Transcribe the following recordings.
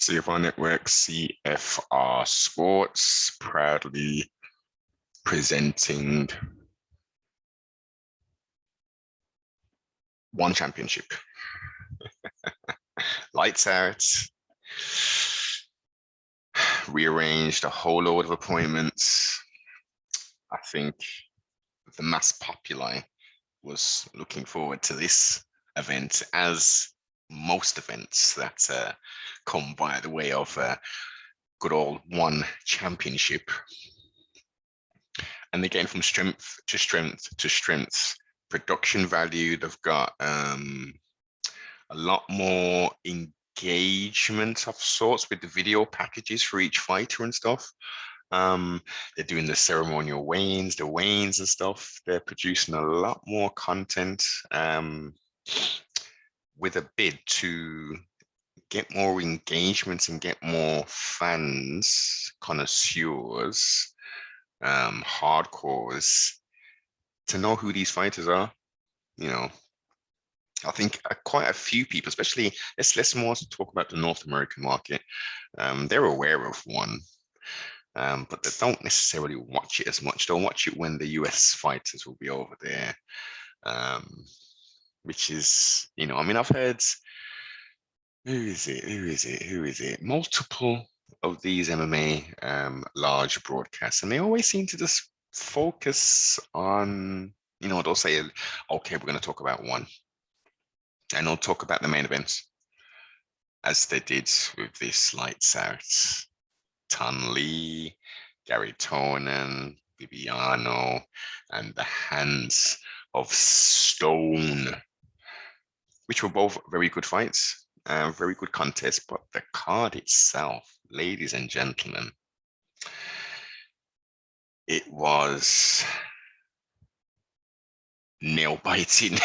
CFR Network, CFR Sports, proudly presenting one championship. Lights out. Rearranged a whole load of appointments. I think the mass populi was looking forward to this event, as most events that come by the way of good old one championship. And they're getting from strength to strength to strength. Production value, they've got a lot more engagement of sorts with the video packages for each fighter and stuff. They're doing the ceremonial weigh-ins, the weigh-ins and stuff. They're producing a lot more content with a bid to get more engagement and get more fans, connoisseurs, hardcores to know who these fighters are. You know, I think quite a few people, especially let's more talk about the North American market. They're aware of one, but they don't necessarily watch it as much. They'll watch it when the US fighters will be over there, which is, you know, I mean, I've heard, who is it? Multiple of these MMA large broadcasts, and they always seem to just focus on, you know, they'll say, okay, we're going to talk about one, and they'll talk about the main events, as they did with this lights out Tan Lee, Gary Tonin, Bibiano, and the Hands of Stone, which were both very good fights, very good contests, but the card itself, ladies and gentlemen, it was nail-biting,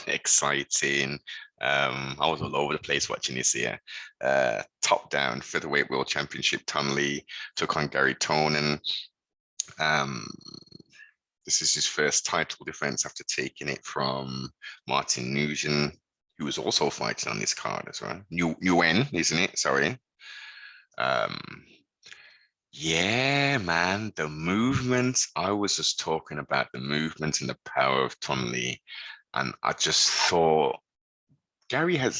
exciting. I was all over the place watching this here. Top down featherweight world championship, Tan Lee took on Gary Tonin. This is his first title defense after taking it from Martin Nugent, who was also fighting on this card as well. Nguyen, isn't it? Sorry. Yeah, man, the movement. I was just talking about the movement and the power of Tan Lee. And I just thought,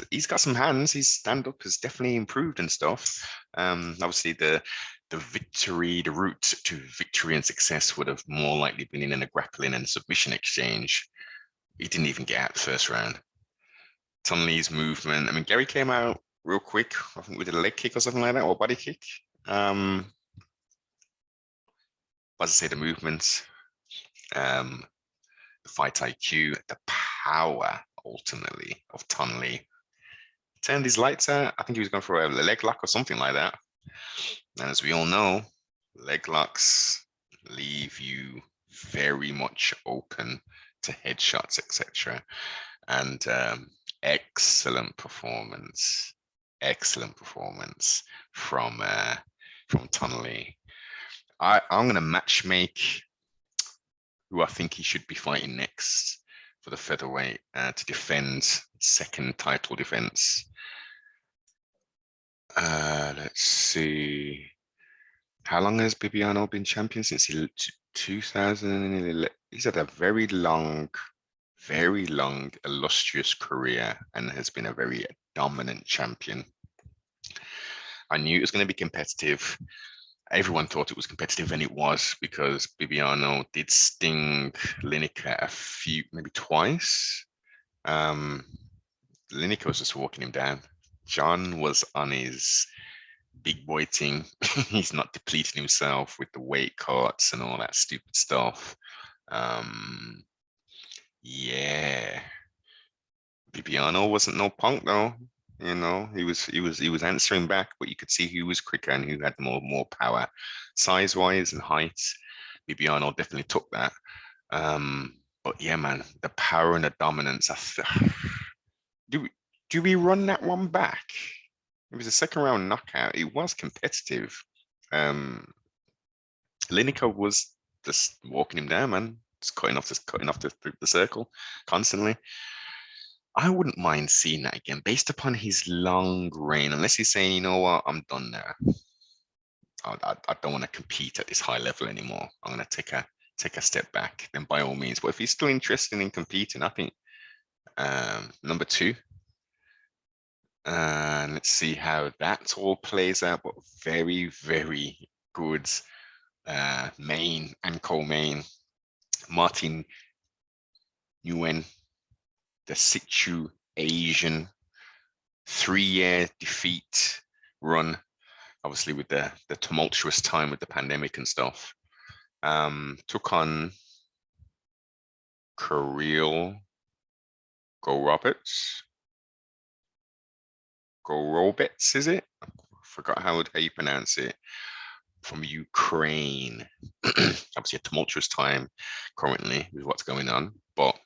he's got some hands. His stand-up has definitely improved and stuff. Obviously the victory, the route to victory and success would have more likely been in a grappling and submission exchange. He didn't even get out the first round. Tan Lee's movement. I mean, Gary came out real quick, I think with a leg kick or something like that, or body kick. As I say, the movements, the fight IQ, the power ultimately of Tan Lee. Turned his lights out. I think he was going for a leg lock or something like that. And as we all know, leg locks leave you very much open to headshots, etc. And excellent performance from Tan Lee. I'm going to match make who I think he should be fighting next for the featherweight to defend second title defense. Let's see. How long has Bibiano been champion? Since 2011. He's had a very long, illustrious career and has been a very dominant champion. I knew it was going to be competitive. Everyone thought it was competitive, and it was, because Bibiano did sting Lineker maybe twice. Lineker was just walking him down. John was on his big boy thing. He's not depleting himself with the weight cuts and all that stupid stuff. Yeah, Bibiano wasn't no punk though. You know, he was answering back, but you could see who was quicker and who had more power, size-wise and height. Bibiano definitely took that. But yeah, man, the power and the dominance. Do we run that one back? It was a second round knockout. It was competitive. Lineker was just walking him down, man. Just cutting off the circle constantly. I wouldn't mind seeing that again based upon his long reign, unless he's saying, you know what, I'm done there. I don't want to compete at this high level anymore. I'm going to take a step back. Then by all means. But if he's still interested in competing, I think number 2. And let's see how that all plays out. But very, very good main and co-main. Martin Nguyen, the Situ Asian 3-year defeat run, obviously with the tumultuous time with the pandemic and stuff. Took on Kirill Gorobets, is it? I forgot how you pronounce it. From Ukraine. Obviously a tumultuous time currently with what's going on, but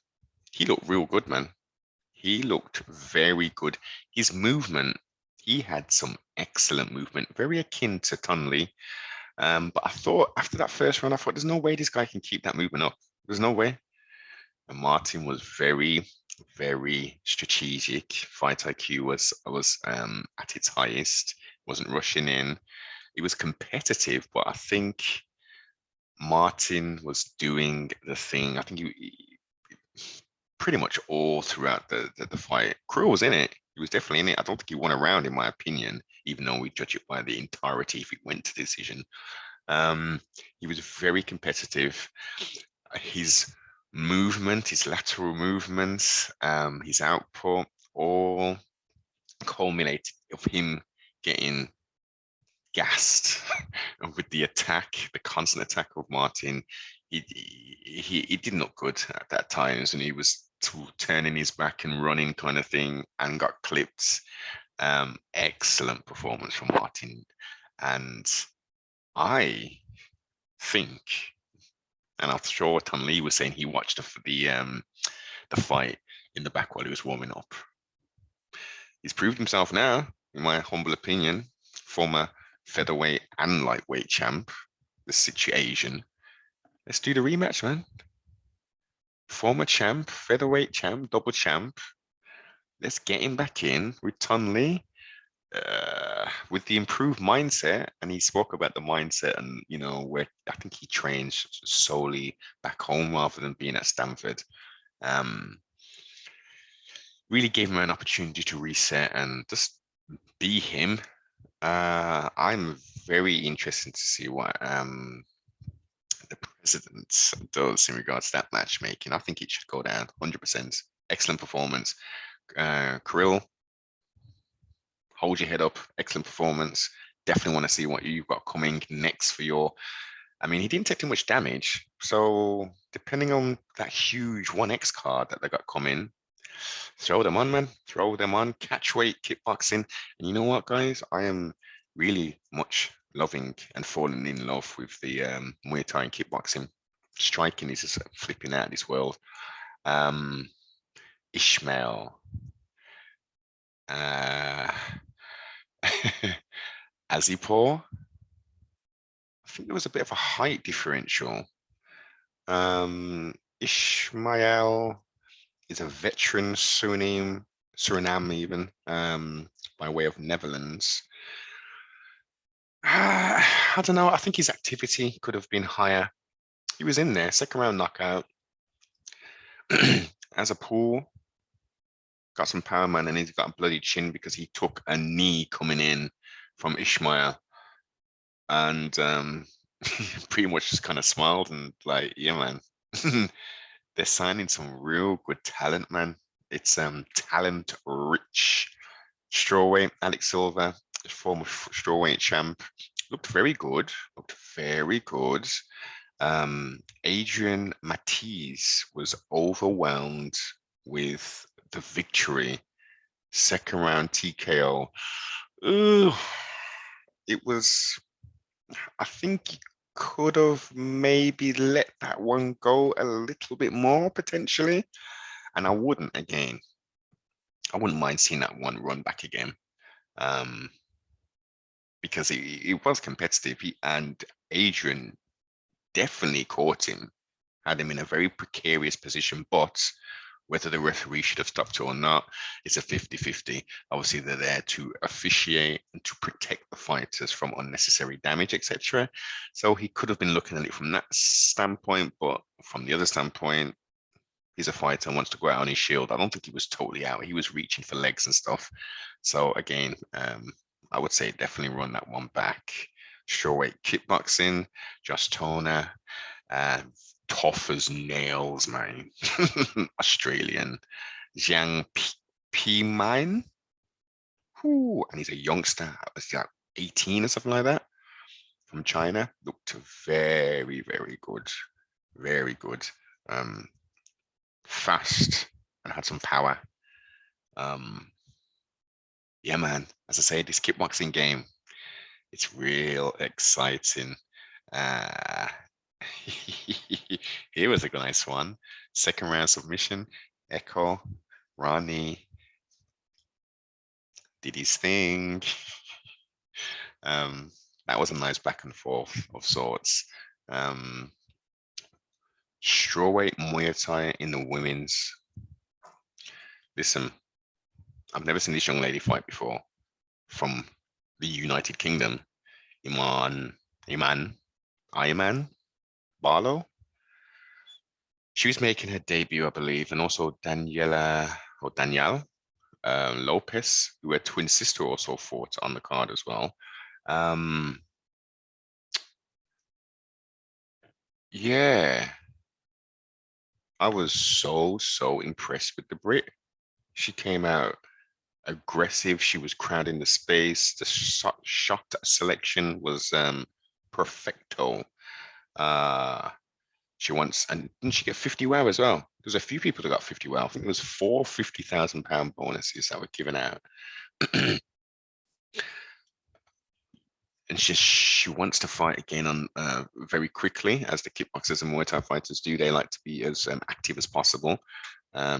he looked real good, man. He looked very good. His movement, he had some excellent movement, very akin to Tunley. But I thought after that first run, I thought there's no way this guy can keep that movement up. There's no way. And Martin was very, very strategic. Fight IQ was at its highest. Wasn't rushing in. He was competitive, but I think Martin was doing the thing. I think he pretty much all throughout the fight. Kirill was in it. He was definitely in it. I don't think he won a round, in my opinion, even though we judge it by the entirety if it went to decision. He was very competitive. His movement, his lateral movements, his output, all culminated of him getting gassed with the attack, the constant attack of Martin. He didn't look good at that times, and he was turning his back and running kind of thing, and got clipped. Excellent performance from Martin, and I think, and I'm sure Tom Lee was saying he watched the fight in the back while he was warming up. He's proved himself now, in my humble opinion, former featherweight and lightweight champ, the situation. Let's do the rematch, man. Former champ, featherweight champ, double champ. Let's get him back in with Ton Lee, with the improved mindset. And he spoke about the mindset, and where I think he trains solely back home rather than being at Stanford. Really gave him an opportunity to reset and just be him. I'm very interested to see what the president does in regards to that matchmaking. I think it should go down 100%. Excellent performance. Kirill, hold your head up. Excellent performance. Definitely want to see what you've got coming next for your. I mean, he didn't take too much damage. So depending on that huge 1X card that they got coming, throw them on, man. Throw them on. Catch weight, kickboxing. And you know what, guys? I am really much loving and falling in love with the Muay Thai and kickboxing. Striking is just flipping out this world. Ishmael. Azipor. I think there was a bit of a height differential. Ishmael is a veteran Suriname even, by way of Netherlands. I don't know. I think his activity could have been higher. He was in there, second round knockout. As a pool, got some power, man, and he's got a bloody chin because he took a knee coming in from Ishmael. And pretty much just kind of smiled and like, yeah, man. They're signing some real good talent, man. It's talent rich. Strawweight, Alex Silva, former strawweight champ, looked very good. Adrian Matisse was overwhelmed with the victory. Second round TKO. It was, I think he could have maybe let that one go a little bit more potentially. And I wouldn't mind seeing that one run back again. Because it was competitive, and Adrian definitely caught him, had him in a very precarious position, but Whether the referee should have stopped it or not, it's a 50-50. Obviously, they're there to officiate and to protect the fighters from unnecessary damage, etc. So he could have been looking at it from that standpoint, but from the other standpoint, he's a fighter and wants to go out on his shield. I don't think he was totally out. He was reaching for legs and stuff. So again, I would say definitely run that one back. Strawweight kickboxing, Josh Toner, tough as nails, man. Australian. Jiang Pimine. And he's a youngster. He's like 18 or something like that. From China. Looked very, very good. Very good. Fast and had some power. Yeah, man. As I say, this kickboxing game, it's real exciting. Here was a nice one. Second round submission. Echo, Ronnie did his thing. That was a nice back and forth of sorts. Strawweight Muay Thai in the women's. Listen, I've never seen this young lady fight before from the United Kingdom. Iman, Barlow. She was making her debut, I believe, and also Daniella Lopez, who her twin sister also fought on the card as well. Yeah, I was so impressed with the Brit. She came out aggressive. She was crowding the space. The shot selection was perfecto. She wants, and didn't she get 50 wow as well? There's a few people that got 50 wow. I think there was 4 £50,000 bonuses that were given out. And she wants to fight again on very quickly, as the kickboxers and Muay Thai fighters do. They like to be as active as possible.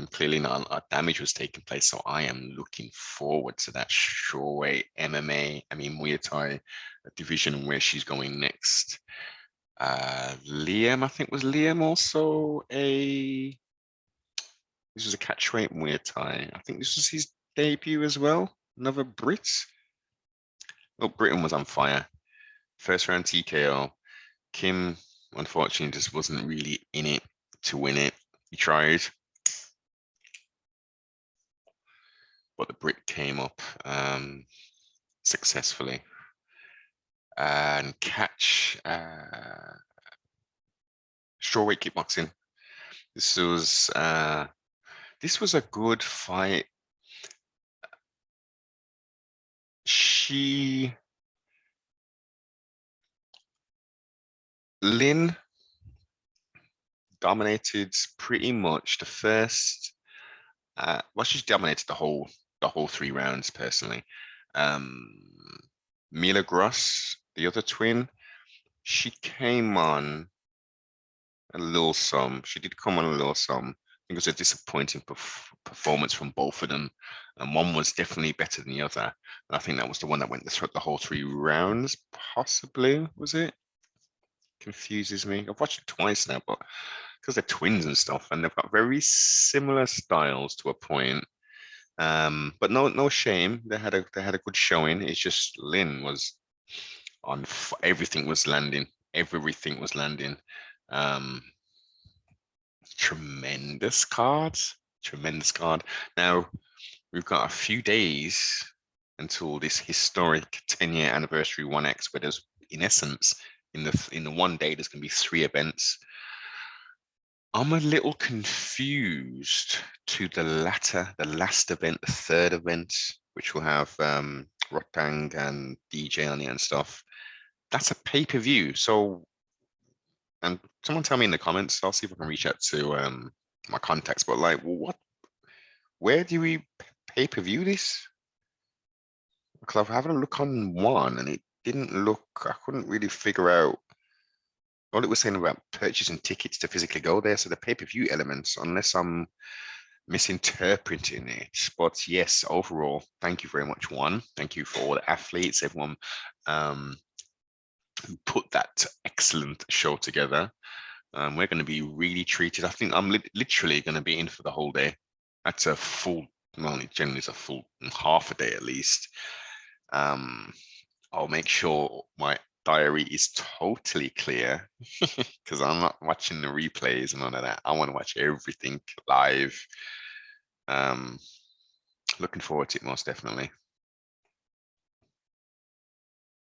Clearly not a lot of damage was taking place, so I am looking forward to that strawweight MMA, Muay Thai division where she's going next. Liam, I think was Liam also this was a catchweight Muay Thai. I think this was his debut as well. Another Brit. Oh, Britain was on fire. First round TKO. Kim, unfortunately, just wasn't really in it to win it. He tried, but the Brit came up successfully. And catch strawweight kickboxing. This was a good fight. Lynn dominated pretty much the first. She dominated the whole 3 rounds personally. Mila Gross, the other twin, she came on a little some. She did come on a little some. I think it was a disappointing performance from both of them, and one was definitely better than the other. And I think that was the one that went the whole 3 rounds, possibly, was it? Confuses me. I've watched it twice now, but because they're twins and stuff, and they've got very similar styles to a point. But no shame. They had a good showing. It's just Lynn was on everything was landing. Everything was landing. Tremendous card. Now we've got a few days until this historic 10-year anniversary 1X, where there's, in essence, in the one day, there's going to be 3 events. I'm a little confused to the last event, the 3rd event, which will have Rotang and DJ on it and stuff. That's a pay-per-view. So, and someone tell me in the comments. I'll see if I can reach out to my contacts. But like, where do we pay-per-view this? Because I've having a look on one, and it didn't look. I couldn't really figure out. All it was saying about purchasing tickets to physically go there. So the pay-per-view elements, unless I'm misinterpreting it. But yes, overall, thank you very much, Juan. Thank you for all the athletes, everyone who put that excellent show together. We're going to be really treated. I think I'm literally going to be in for the whole day. That's a full, well, generally it's a full half a day at least. I'll make sure my diary is totally clear because I'm not watching the replays and all of that. I want to watch everything live. Um, Looking forward to it most definitely.